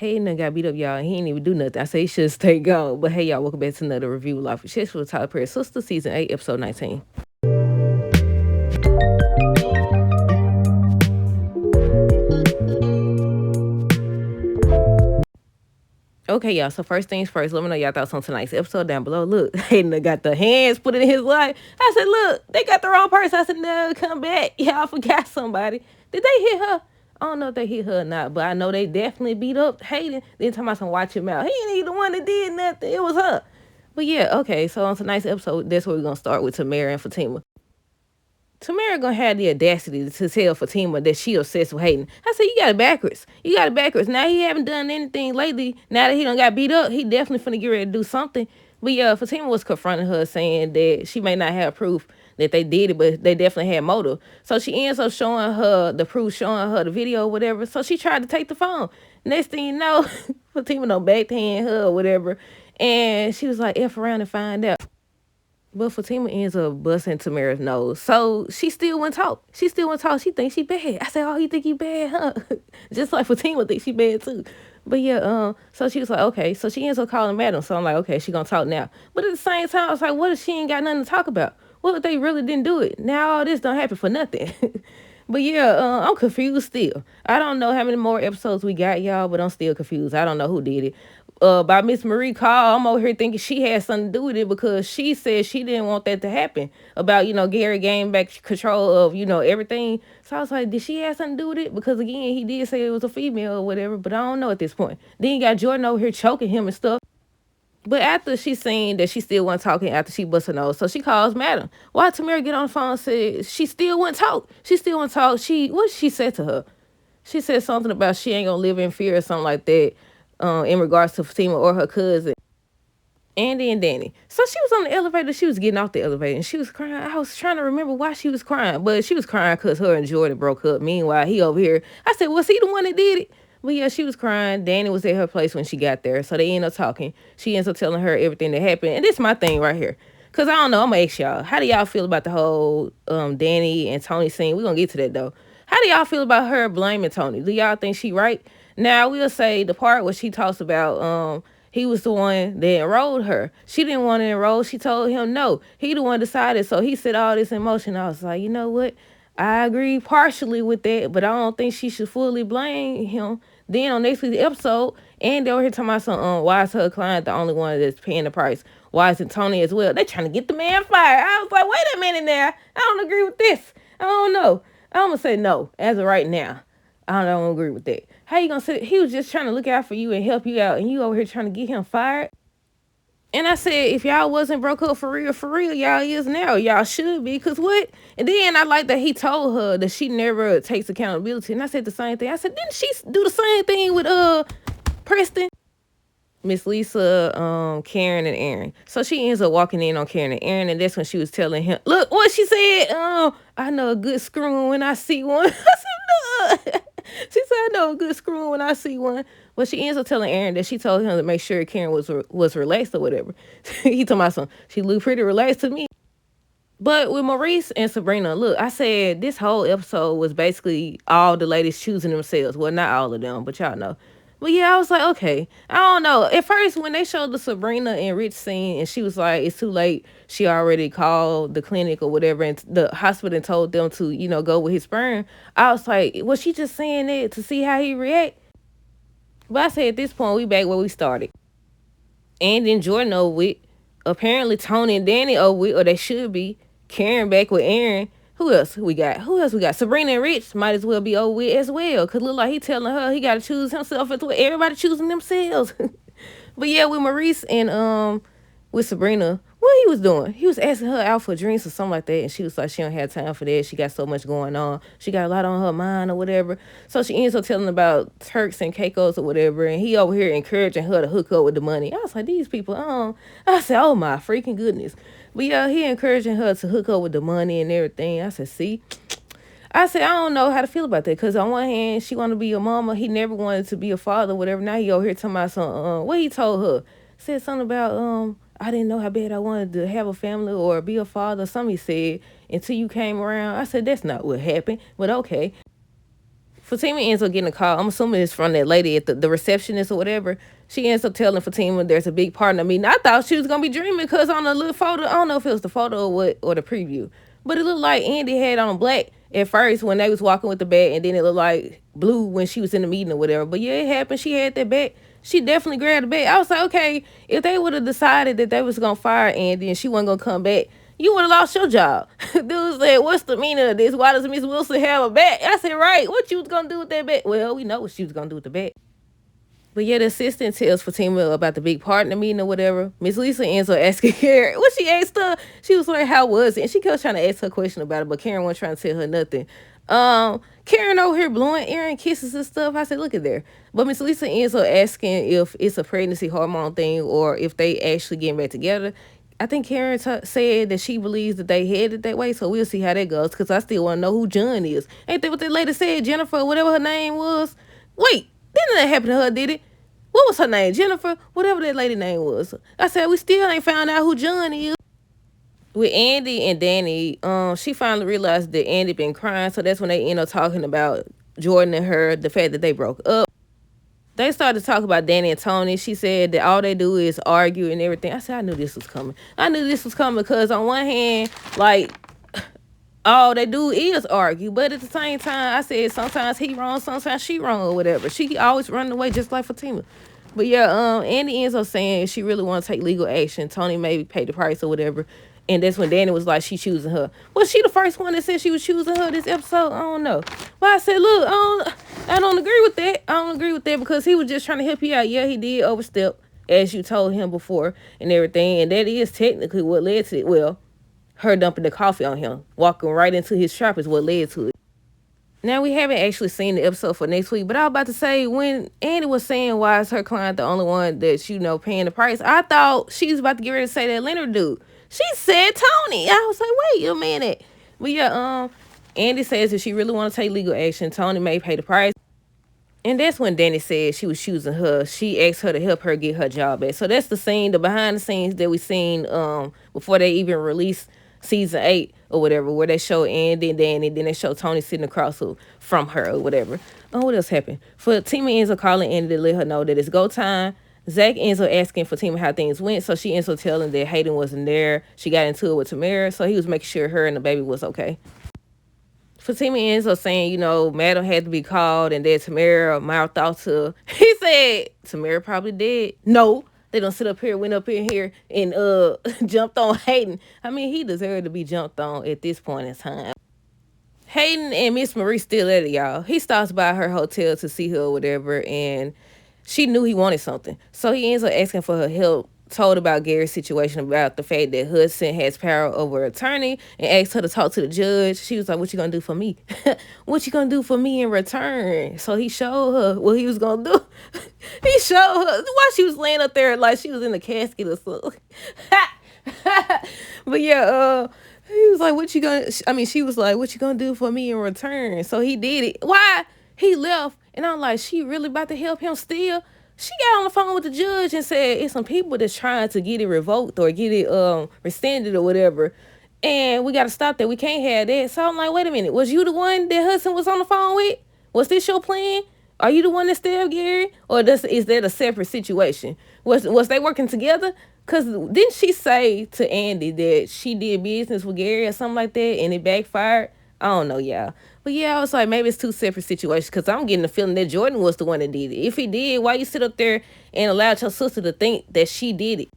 Hayden done got beat up, y'all. He ain't even do nothing. I say he should stay gone. But hey, y'all, welcome back to another review of Life with Chess with Tyler Perry Sistas, Season 8, Episode 19. Okay, y'all, so first things first, let me know y'all thoughts on tonight's episode down below. Look, Hayden got the hands put in his life. I said, look, they got the wrong person. I said, no, come back. Y'all forgot somebody. Did they hit her? I don't know if they hit her or not, but I know they definitely beat up Hayden. Then talking about some watch him out. He ain't even the one that did nothing. It was her. But yeah, okay, so on tonight's episode, that's where we're going to start with Tamara and Fatima. Tamara gonna have the audacity to tell Fatima that she obsessed with Hayden. I said, you got it backwards. You got it backwards. Now he haven't done anything lately. Now that he done got beat up, he definitely finna get ready to do something. But yeah, Fatima was confronting her saying that she may not have proof that they did it, but they definitely had motive. So she ends up showing her the proof, showing her the video or whatever. So she tried to take the phone. Next thing you know, Fatima don't backhand her or whatever. And she was like, F around and find out. But Fatima ends up busting Tamara's nose. So she still wouldn't talk. She still wouldn't talk. She thinks she bad. I said, oh, you think you bad, huh? Just like Fatima thinks she bad too. But yeah, so she was like, okay. So she ends up calling Madam. So I'm like, okay, she gonna talk now. But at the same time, I was like, what if she ain't got nothing to talk about? What if they really didn't do it? Now all this don't happen for nothing. But yeah, I'm confused still. I don't know how many more episodes we got, y'all, but I'm still confused. I don't know who did it. By Miss Marie Call, I'm over here thinking she had something to do with it because she said she didn't want that to happen about, Gary gaining back control of, everything. So I was like, did she have something to do with it? Because again, he did say it was a female or whatever, but I don't know at this point. Then you got Jordan over here choking him and stuff. But after she seen that she still wasn't talking after she bust her nose, so she calls Madam. Why Tamara get on the phone and said she still wouldn't talk? She still wouldn't talk. What did she say to her? She said something about she ain't gonna live in fear or something like that, in regards to Fatima or her cousin, Andy and Danny. So she was on the elevator. She was getting off the elevator and she was crying. I was trying to remember why she was crying, but she was crying because her and Jordan broke up. Meanwhile, he over here. I said, was he the one that did it? But yeah, she was crying. Danny was at her place when she got there. So they end up talking. She ends up telling her everything that happened. And this is my thing right here. Because I don't know. I'm going to ask y'all. How do y'all feel about the whole Danny and Tony scene? We're going to get to that, though. How do y'all feel about her blaming Tony? Do y'all think she right? Now, we'll say the part where she talks about he was the one that enrolled her. She didn't want to enroll. She told him no. He the one decided. So he said all this in motion. I was like, you know what? I agree partially with that, but I don't think she should fully blame him. Then on next week's episode, and they were here talking about some, why is her client the only one that's paying the price? Why isn't Tony as well? They trying to get the man fired. I was like, wait a minute now. I don't agree with this. I don't know. I'm going to say no as of right now. I don't agree with that. How you going to say he was just trying to look out for you and help you out, and you over here trying to get him fired? And I said, if y'all wasn't broke up for real, y'all is now. Y'all should be, because what? And then I like that he told her that she never takes accountability. And I said the same thing. I said, didn't she do the same thing with Preston? Miss Lisa, Karen, and Aaron. So she ends up walking in on Karen and Aaron, and that's when she was telling him, look, what she said, I know a good screw when I see one. I said, no. She said, I know a good screw when I see one. But she ends up telling Aaron that she told him to make sure Karen was relaxed or whatever. He told me something. She looked pretty relaxed to me. But with Maurice and Sabrina, look, I said this whole episode was basically all the ladies choosing themselves. Well, not all of them, but y'all know. But yeah, I was like, okay, I don't know. At first, when they showed the Sabrina and Rich scene, and she was like, it's too late. She already called the clinic or whatever, and the hospital and told them to, go with his sperm. I was like, was she just saying that to see how he react? But I said at this point, we back where we started. And then Jordan over with. Apparently, Tony and Danny over with, or they should be. Karen back with Aaron. Who else we got? Sabrina and Rich might as well be over with as well. Because look like he telling her he got to choose himself as well. Everybody choosing themselves. But yeah, with Maurice and with Sabrina, what he was doing? He was asking her out for drinks or something like that. And she was like, she don't have time for that. She got so much going on. She got a lot on her mind or whatever. So she ends up telling about Turks and Caicos or whatever. And he over here encouraging her to hook up with the money. I was like, these people, I said, oh my freaking goodness. But yeah, he encouraging her to hook up with the money and everything. I said, see? I said, I don't know how to feel about that. Because on one hand, she want to be a mama. He never wanted to be a father, whatever. Now he over here talking about some, what he told her. Said something about, I didn't know how bad I wanted to have a family or be a father. Something he said until you came around. I said, that's not what happened. But okay. Fatima ends up getting a call. I'm assuming it's from that lady at the receptionist or whatever. She ends up telling Fatima there's a big partner meeting. I thought she was gonna be dreaming because on the little photo, I don't know if it was the photo or what or the preview, but it looked like Andy had on black at first when they was walking with the bat, and then it looked like blue when she was in the meeting or whatever. But yeah, it happened. She had that bat. She definitely grabbed the bat. I was like, okay, if they would have decided that they was gonna fire Andy and she wasn't gonna come back, you would have lost your job. Dude said, what's the meaning of this? Why does Miss Wilson have a bat? I said, right. What you was gonna do with that bat? Well, we know what she was gonna do with the bat. But yeah, the assistant tells Fatima about the big partner meeting or whatever. Miss Lisa ends up asking Karen. What she asked her, she was like, how was it? And she kept trying to ask her a question about it, but Karen wasn't trying to tell her nothing. Karen over here blowing Aaron kisses and stuff. I said, look at there. But Miss Lisa ends up asking if it's a pregnancy hormone thing or if they actually getting back together. I think Karen said that she believes that they headed that way, so we'll see how that goes, because I still want to know who John is. Ain't that what that lady said, Jennifer, or whatever her name was? Wait, didn't that happen to her, did it? What was her name? Jennifer? Whatever that lady name was. I said, we still ain't found out who John is. With Andy and Danny, she finally realized that Andy been crying, so that's when they end up talking about Jordan and her, the fact that they broke up. They started to talk about Danny and Tony. She said that all they do is argue and everything. I said, I knew this was coming. I knew this was coming because on one hand, like, all they do is argue. But at the same time, I said sometimes he wrong, sometimes she wrong or whatever. She always running away just like Fatima. But yeah, Andy ends up saying she really want to take legal action. Tony maybe pay the price or whatever. And that's when Danny was like, she choosing her. Was she the first one that said she was choosing her this episode? I don't know. But I said, look, I don't agree with that. I don't agree with that because he was just trying to help you out. Yeah, he did overstep, as you told him before and everything. And that is technically what led to it. Well, her dumping the coffee on him, walking right into his trap is what led to it. Now, we haven't actually seen the episode for next week, but I was about to say, when Andy was saying why is her client the only one that, paying the price, I thought she was about to get ready to say that Leonard dude. She said Tony. I was like, wait a minute. But yeah, Andy says if she really want to take legal action, Tony may pay the price. And that's when Danny said she was choosing her. She asked her to help her get her job back. So that's the scene, the behind the scenes that we seen before they even released season 8 or whatever, where they show Andy and Danny, then they show Tony sitting across from her or whatever. Oh, what else happened? Fatima ends up calling Andy to let her know that it's go time. Zach ends up asking Fatima how things went, so she ends up telling that Hayden wasn't there. She got into it with Tamara, so he was making sure her and the baby was okay. Fatima ends up saying, Madam had to be called, and then Tamara mouthed off to, he said, Tamara probably dead. No, they don't went up in here and jumped on Hayden. I mean, he deserved to be jumped on at this point in time. Hayden and Miss Marie still at it, y'all. He stops by her hotel to see her or whatever, and she knew he wanted something. So he ends up asking for her help, told about Gary's situation, about the fact that Hudson has power over attorney, and asked her to talk to the judge. She was like, what you gonna do for me? What you gonna do for me in return? So he showed her what he was gonna do. He showed her while she was laying up there like she was in a casket or something. But yeah, he was like, she was like, what you gonna do for me in return? So he did it. Why? He left, and I'm like, she really about to help him still? She got on the phone with the judge and said it's some people that's trying to get it revoked or get it rescinded or whatever. And we got to stop that. We can't have that. So I'm like, wait a minute. Was you the one that Hudson was on the phone with? Was this your plan? Are you the one that stabbed Gary? Or is that a separate situation? Was they working together? Because didn't she say to Andy that she did business with Gary or something like that and it backfired? I don't know, y'all. But yeah, I was like, maybe it's two separate situations because I'm getting the feeling that Jordan was the one that did it. If he did, why you sit up there and allowed your sister to think that she did it?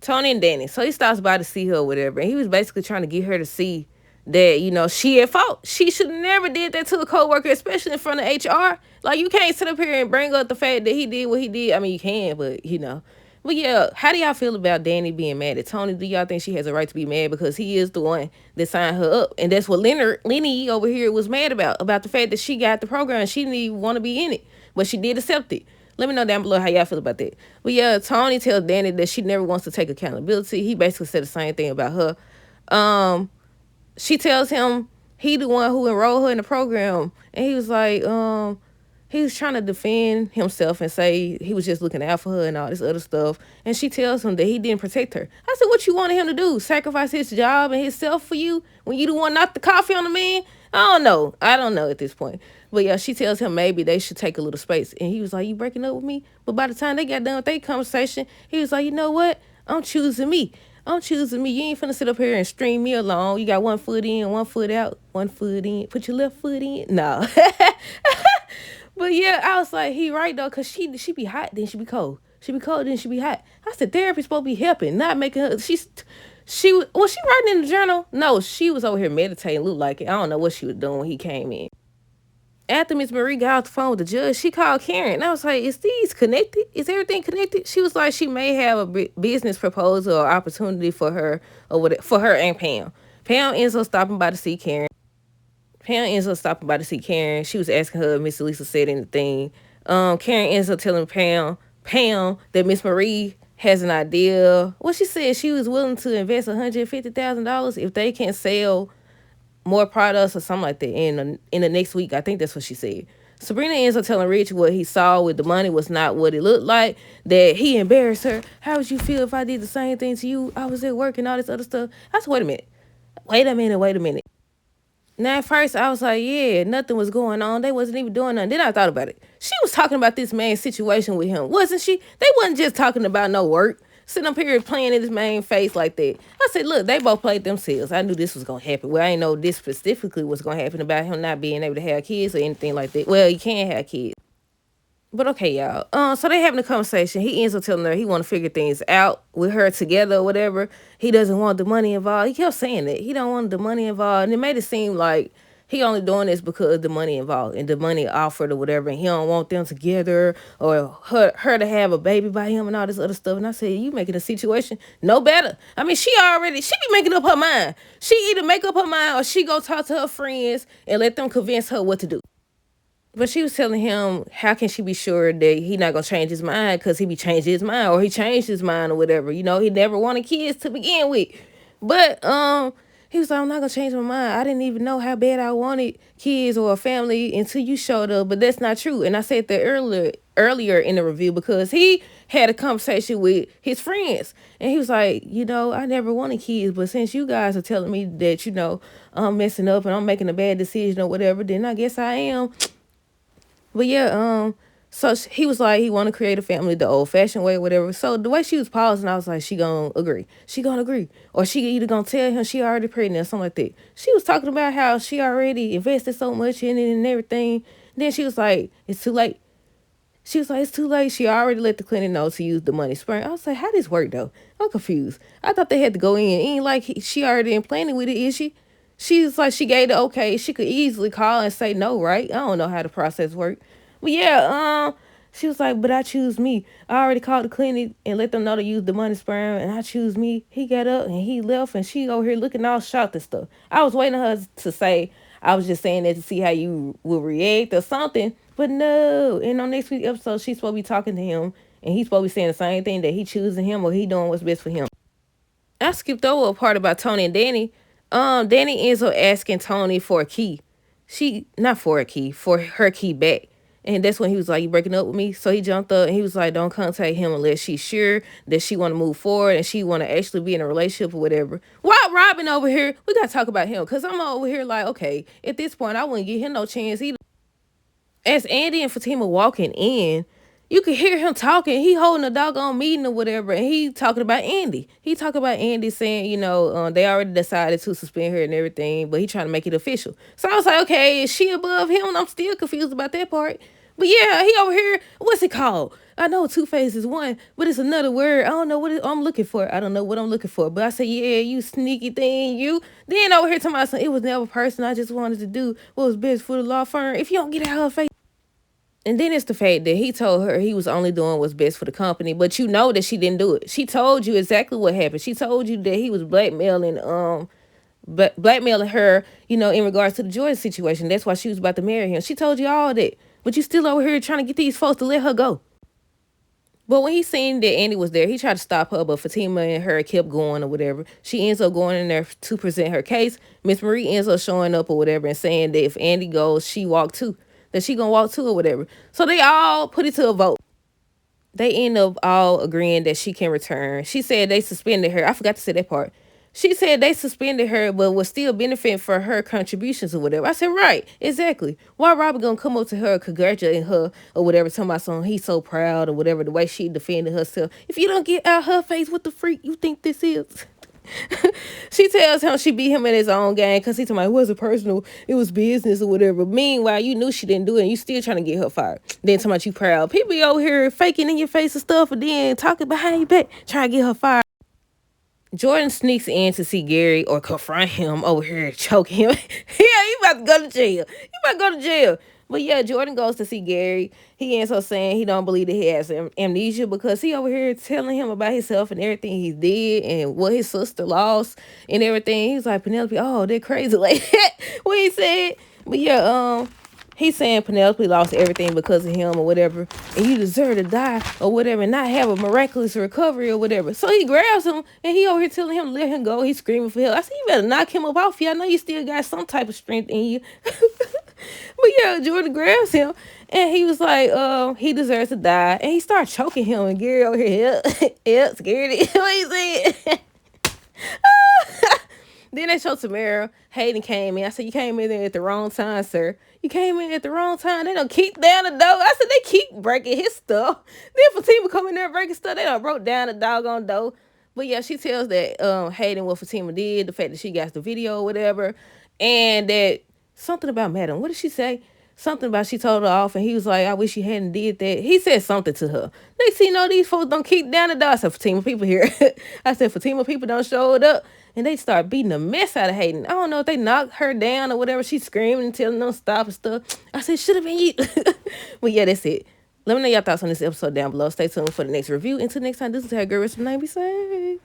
Tony and Danny. So he stops by to see her or whatever. And he was basically trying to get her to see that, she at fault. She should have never did that to a coworker, especially in front of HR. Like, you can't sit up here and bring up the fact that he did what he did. I mean, you can, but, But yeah, how do y'all feel about Danny being mad at Tony? Do y'all think she has a right to be mad because he is the one that signed her up? And that's what Lenny over here was mad about the fact that she got the program. She didn't even want to be in it, but she did accept it. Let me know down below how y'all feel about that. But yeah, Tony tells Danny that she never wants to take accountability. He basically said the same thing about her. She tells him he the one who enrolled her in the program. And he was like, he was trying to defend himself and say he was just looking out for her and all this other stuff. And she tells him that he didn't protect her. I said, what you wanted him to do? Sacrifice his job and himself for you when you the one knocked the coffee on the man? I don't know at this point. But yeah, she tells him maybe they should take a little space. And he was like, you breaking up with me? But by the time they got done with their conversation, he was like, you know what? I'm choosing me. I'm choosing me. You ain't finna sit up here and string me along. You got one foot in, one foot out, one foot in. Put your left foot in. No. But yeah, I was like, he right though, cause she be hot, then she be cold. She be cold, then she be hot. I said therapy supposed to be helping, not making her. She was she writing in the journal? No, she was over here meditating. Looked like it. I don't know what she was doing when he came in. After Miss Marie got off the phone with the judge, she called Karen. And I was like, is these connected? Is everything connected? She was like, she may have a business proposal or opportunity for her or whatever, for her and Pam. Pam ends up stopping by to see Karen. Pam ends up stopping by to see Karen. She was asking her if Miss Lisa said anything. Karen ends up telling Pam that Miss Marie has an idea. Well, she said she was willing to invest $150,000 if they can sell more products or something like that in the next week. I think that's what she said. Sabrina ends up telling Rich what he saw with the money was not what it looked like, that he embarrassed her. How would you feel if I did the same thing to you? I was at work and all this other stuff. I said, wait a minute. Wait a minute. Now, at first, I was like, yeah, nothing was going on. They wasn't even doing nothing. Then I thought about it. She was talking about this man's situation with him, wasn't she? They wasn't just talking about no work. Sitting up here playing in his man's face like that. I said, look, they both played themselves. I knew this was going to happen. Well, I didn't know this specifically was going to happen about him not being able to have kids or anything like that. Well, he can't have kids. But okay, y'all. So they having a conversation. He ends up telling her he want to figure things out with her together or whatever. He doesn't want the money involved. He kept saying that he don't want the money involved, and it made it seem like he only doing this because of the money involved and the money offered or whatever. And he don't want them together or her to have a baby by him and all this other stuff. And I said, you making the situation no better. I mean, she be making up her mind. She either make up her mind or she go talk to her friends and let them convince her what to do. But she was telling him, how can she be sure that he not gonna change his mind? Cause he be changing his mind, or he changed his mind, or whatever. You know, he never wanted kids to begin with. But he was like, I'm not gonna change my mind. I didn't even know how bad I wanted kids or a family until you showed up. But that's not true. And I said that earlier in the review because he had a conversation with his friends, and he was like, you know, I never wanted kids, but since you guys are telling me that, you know, I'm messing up and I'm making a bad decision or whatever, then I guess I am. But yeah, so he was like, he want to create a family the old fashioned way, whatever. So the way she was pausing, I was like, she gonna agree. She gonna agree. Or she either gonna tell him she already pregnant or something like that. She was talking about how she already invested so much in it and everything. Then she was like, it's too late. She was like, it's too late. She already let the clinic know to use the money sperm. I was like, how this work though? I'm confused. I thought they had to go in. Ain't like she already implanted with it, is she? She's like, she gave the okay. She could easily call and say no, right? I don't know how the process worked. But yeah, she was like, but I choose me. I already called the clinic and let them know to use the money sperm, and I choose me. He got up and he left, and she over here looking all shocked and stuff. I was waiting on her to say, I was just saying that to see how you will react or something. But no. And on next week's episode, she's supposed to be talking to him, and he's supposed to be saying the same thing, that he choosing him or he doing what's best for him. I skipped over a part about Tony and Danny. Danny ends up asking Tony for a key. She not for a key, for her key back. And that's when he was like, you breaking up with me? So he jumped up and he was like, don't contact him unless she's sure that she want to move forward and she want to actually be in a relationship or whatever. While Robin over here, we got to talk about him. Because I'm over here like, okay, at this point, I wouldn't give him no chance either. As Andy and Fatima walking in, you could hear him talking. He holding a doggone meeting or whatever, and he talking about Andy. He talking about Andy saying, you know, they already decided to suspend her and everything, but he trying to make it official. So I was like, okay, is she above him? I'm still confused about that part. But yeah, he over here, what's it called? I know Two-Face is one, but it's another word. I don't know what I'm looking for. I don't know what I'm looking for. But I said, yeah, you sneaky thing, you. Then over here talking about something, it was never personal. I just wanted to do what was best for the law firm. If you don't get out of her face. And then it's the fact that he told her he was only doing what's best for the company, but you know that she didn't do it. She told you exactly what happened. She told you that he was blackmailing her, you know, in regards to the Jordan situation. That's why she was about to marry him. She told you all that, but you still over here trying to get these folks to let her go. But when he seen that Andy was there, he tried to stop her, but Fatima and her kept going or whatever. She ends up going in there to present her case. Miss Marie ends up showing up or whatever and saying that if Andy goes, she walk too. That she gonna walk too or whatever. So they all put it to a vote. They end up all agreeing that she can return. She said they suspended her. I forgot to say that part. She said they suspended her, but was still benefiting for her contributions or whatever. I said, right, exactly. Why Robert gonna come up to her, congratulating her or whatever, talking about something he's so proud or whatever, the way she defended herself. If you don't get out her face, what the freak you think this is? She tells him she beat him in his own game because he told me it wasn't personal, it was business or whatever. Meanwhile, you knew she didn't do it and you still trying to get her fired. Then talking about you proud. People be over here faking in your face and stuff and then talking behind your back, trying to get her fired. Jordan sneaks in to see Gary or confront him over here, choke him. Yeah, he about to go to jail. He about to go to jail. But yeah, Jordan goes to see Gary. He ends up saying he don't believe that he has amnesia because he over here telling him about himself and everything he did and what his sister lost and everything. He's like, Penelope, oh, they're crazy like that. What he said. But yeah, he's saying Penelope lost everything because of him or whatever, and you deserve to die or whatever and not have a miraculous recovery or whatever. So he grabs him and he over here telling him to let him go. He's screaming for help. I said, you better knock him up off you. I know you still got some type of strength in you. But yeah, Jordan grabs him and he was like, he deserves to die. And he started choking him and Gary over here, yep, scared. What he said? Then they showed Tamara. Hayden came in. I said, you came in there at the wrong time, sir. You came in at the wrong time. They don't keep down the door. I said, they keep breaking his stuff. Then Fatima come in there breaking stuff. They done broke down the doggone door. But yeah, she tells that Hayden what Fatima did, the fact that she got the video or whatever, and that something about Madam. What did she say? Something about she told her off, and he was like, I wish you hadn't did that. He said something to her. Next thing you know, these folks don't keep down the door. I said, Fatima people here. I said, Fatima people don't show it up. And they start beating the mess out of Hayden. I don't know if they knocked her down or whatever. She's screaming and telling them to stop and stuff. I said, should have been you. But yeah, that's it. Let me know your thoughts on this episode down below. Stay tuned for the next review. Until next time, this is how girl rest of the night. Be safe.